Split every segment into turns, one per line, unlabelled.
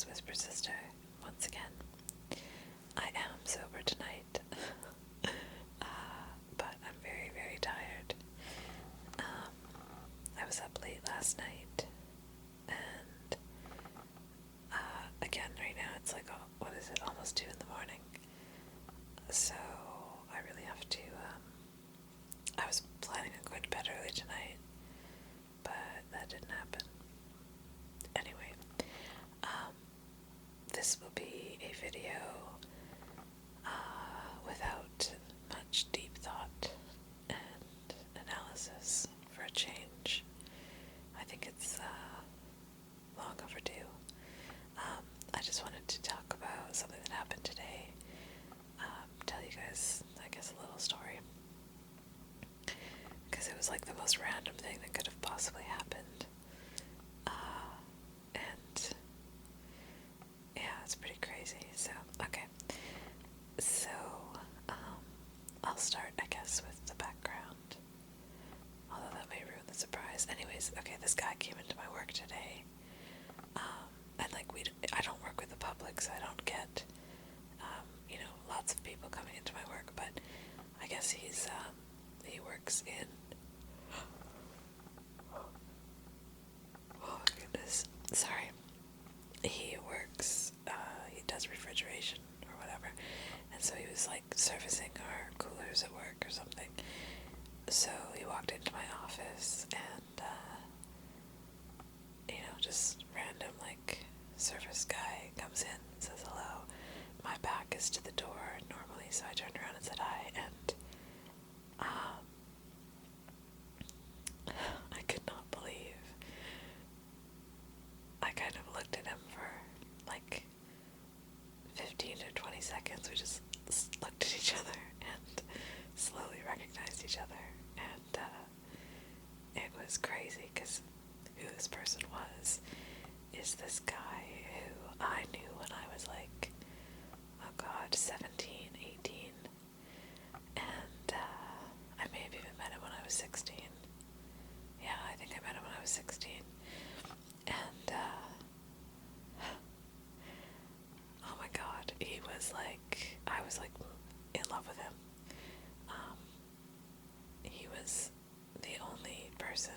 is WhisperSister once again. I am sober tonight, but I'm very, very tired. I was up late last night, and again, right now it's like, what is it, almost 2 in the morning. So I really have to, I was planning on going to bed early tonight, but that didn't happen. Anyway, this will be a video without much deep thought and analysis for a change. I think it's long overdue. I just wanted to talk about something that happened today. Tell you guys, I guess, a little story. Because it was like the most random thing that could have possibly happened. And yeah, it's pretty crazy. So, okay. So, I'll start, I guess, with the background. Although that may ruin the surprise. Anyways, okay, this guy came into my work today. And like, I don't work with the public, so I don't get, lots of people coming into my work, but I guess he works in, oh goodness, sorry, he does refrigeration or whatever, and so he was like servicing our coolers at work or something. So he walked into my office and, just random like service guy comes in, says hello. My back is to the door normally, so I turned around and said hi, and I could not believe. I kind of looked at him for like 15 to 20 seconds. We just looked at each other and slowly recognized each other, and it was crazy because who this person was is this guy who I knew when I was like, oh god, 17, 18, and I may have even met him when I was 16. Yeah, I think I met him when I was 16, and oh my god, I was like in love with him. He was the only person,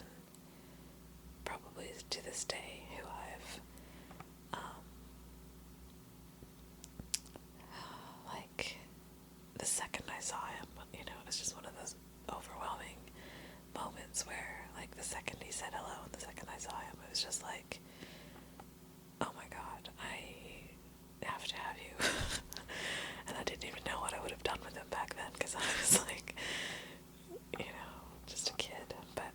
probably to this day, who I've, like, the second I saw him, it was just one of those overwhelming moments where, like, the second he said hello and the second I saw him, it was just like, oh my god, I have to have you. And I didn't even know what I would have done with him back then, because I was like, just a kid. But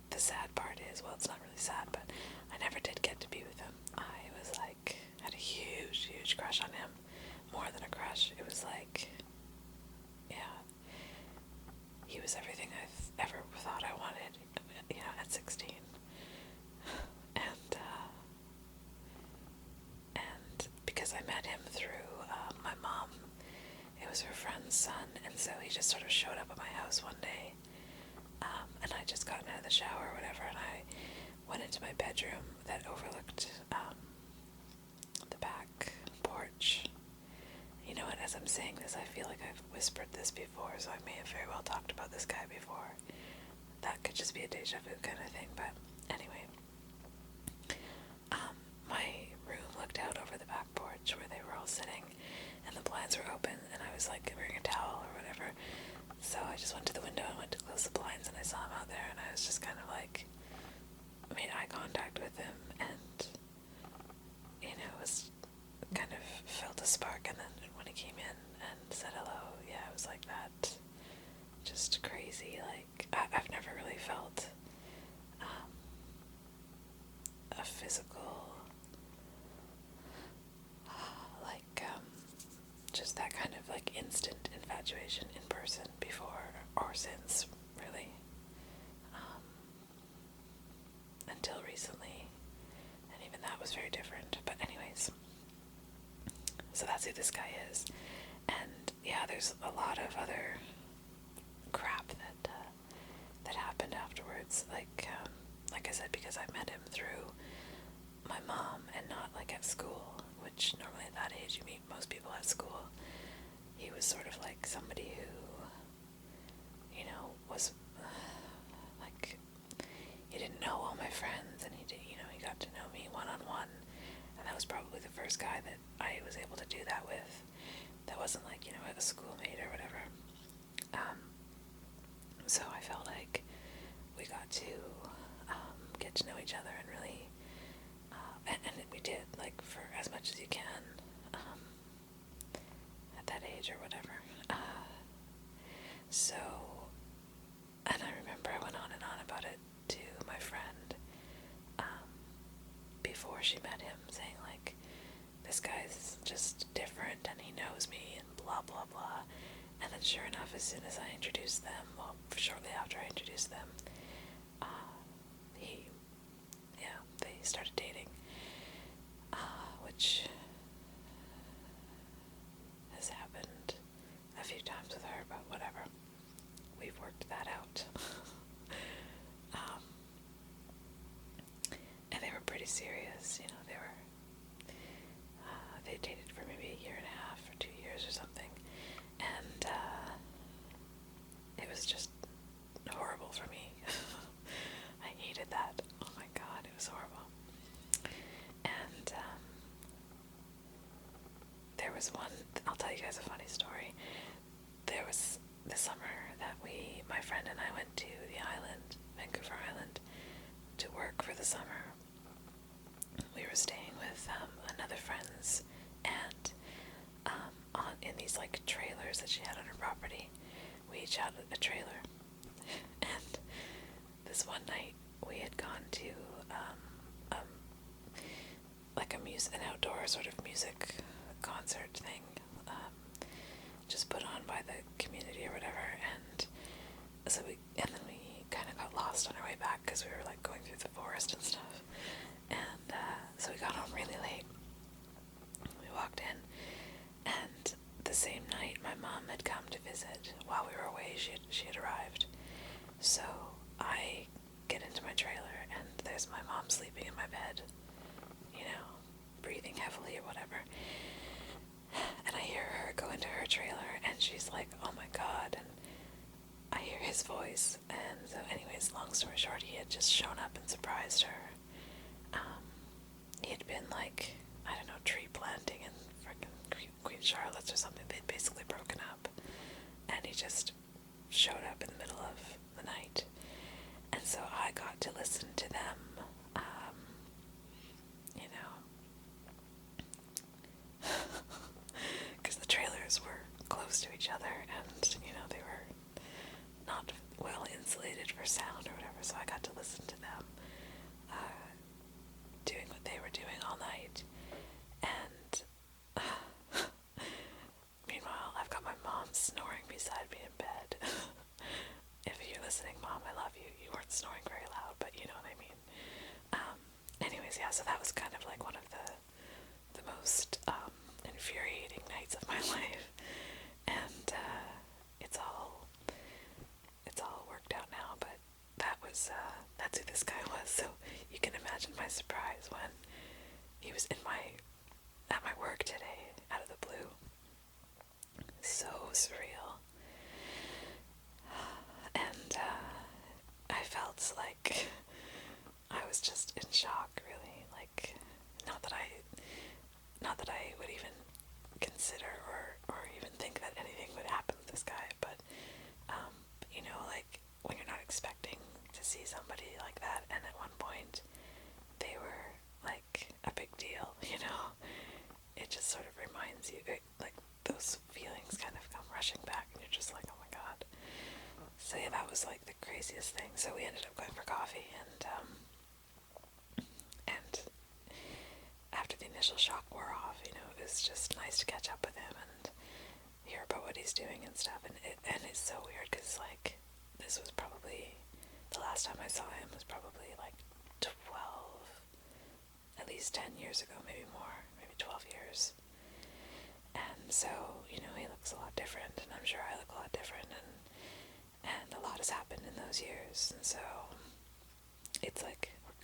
the sad part is, well, it's not really sad, but I never did get to be with him. I was like, had a huge, huge crush on him. More than a crush. It was like, yeah, he was everything I've ever thought I wanted, at 16. And because I met him through my mom, it was her friend's son, and so he just sort of showed up at my house one day, and I just gotten out of the shower or whatever, and I went into my bedroom that overlooked the back porch. And as I'm saying this, I feel like I've whispered this before, so I may have very well talked about this guy before. That could just be a deja vu kind of thing, but anyway. My room looked out over the back porch where they were all sitting, and the blinds were open, and I was like wearing a towel or whatever. So I just went to the window and went to close the blinds, and I saw him out there, and I was just kind of like, made eye contact with him, and was kind of felt a spark, and then when he came in and said hello, yeah, it was like that, just crazy. Like, I've never really felt a physical, just that kind of like instant infatuation in person before or since, really, until recently, and even that was very different. But anyways, so that's who this guy is, and yeah, there's a lot of other crap that happened afterwards. Like I said, because I met him through my mom and not like at school, which normally at that age you meet most people at school. He was sort of like somebody who, you know, was like, he didn't know all my friends, and he did, you know, he got to know me one-on-one, and that was probably the first guy that I was able to do that with. That wasn't like, you know, a schoolmate or whatever. So I felt like we got to get to know each other and really, and we did, like, for as much as you can at that age or whatever. So, and I remember I went on and on about it to my friend before she met him, saying like, this guy's just different and he knows me and blah blah blah. And then sure enough, as soon as I introduced them, well, shortly after I introduced them, they started dating, which has happened a few times with her, but whatever. We've worked that out. And they were pretty serious, you know, they dated for maybe a year and a half or 2 years or something, and it was just horrible for me. I hated that. Oh my god, it was horrible. And there was one, I'll tell you guys a funny story. There was the summer that my friend and I went to the island, Vancouver Island, to work for the summer. We were staying with another friend's aunt in these like trailers that she had on her property. We each had a trailer. And this one night we had gone to like an outdoor sort of music concert thing, just put on by the community or whatever, and then we kind of got lost on our way back because we were like going through the forest and stuff, and so we got home really late. We walked in, and the same night my mom had come to visit. While we were away, she had arrived. So I get into my trailer, and there's my mom sleeping in my bed, you know, breathing heavily or whatever. And I hear her go into her trailer, and she's like, oh my god, and I hear his voice. And so anyways, long story short, he had just shown up and surprised her. He had been like, I don't know, tree planting in frickin' Queen Charlotte's or something. They'd basically broken up, and he just showed up in the middle of the night. And so I got to listen to them, you know, because the trailers were close to each other, and, you know, they were not well insulated for sound or whatever, so I got to listen to them doing what they were doing all night. And meanwhile, I've got my mom snoring beside me in bed. If you're listening, Mom, I love you. You weren't snoring very loud, but you know what I mean. Anyways, yeah, so that was kind of like one of the most infuriating nights of my life. And it's all worked out now, but that's who this guy was. So you can imagine my surprise when he was at my work today, out of the blue. So surreal. And I felt like I was just in shock, really. Like, not that I would even consider or even think that anything would happen with this guy, but you know, like, when you're not expecting to see somebody like that, and at one point they were like a big deal, you know, it just sort of reminds you, like, those feelings kind of come rushing back, and you're just like, oh my god. So yeah, that was like the craziest thing. So we ended up going for coffee, and after the initial shock wore off, you know, it was just nice to catch up with him and hear about what he's doing and stuff. And it's so weird because, like, this was probably the last time I saw him was probably like 12, at least 10 years ago, maybe more, maybe 12 years. And so, you know, he looks a lot different, and I'm sure I look a lot different, and a lot has happened in those years. And so it's like we're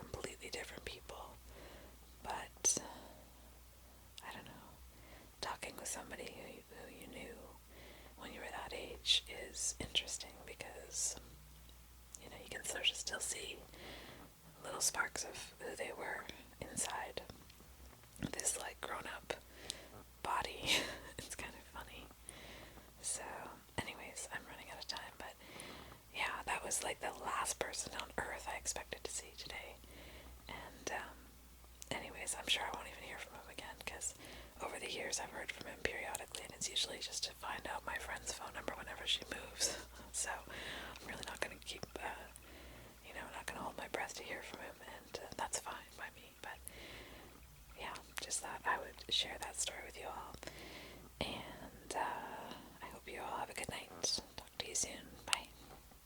sort of still see little sparks of who they were inside this like grown-up body. It's kind of funny. So anyways, I'm running out of time, but yeah, that was like the last person on Earth I expected to see today. And anyways, I'm sure I won't even hear from him again, because over the years I've heard from him periodically, and it's usually just to find out my friend's phone number whenever she moves. So I'm really